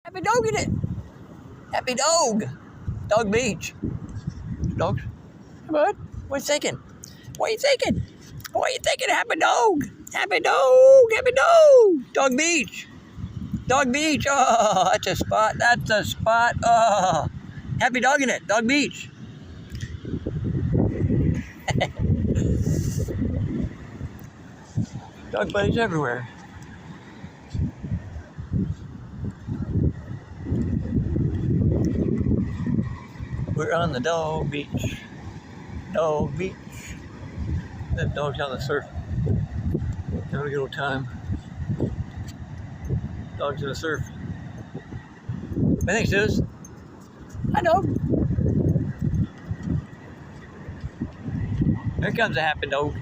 Happy dog in it. Happy dog. Dog Beach. Dogs. Come on. What are you thinking? What are you thinking? What are you thinking? Happy dog. Happy dog. Happy dog. Dog Beach. Dog Beach. Oh, that's a spot. That's a spot. Oh. Happy dog in it. Dog Beach. Dog buddies everywhere. We're on the Dog Beach. Dog Beach. That dog's on the surf. Having a good old time. Dogs in the surf. Thanks, Sis. Hi, dog. Here comes a happy dog.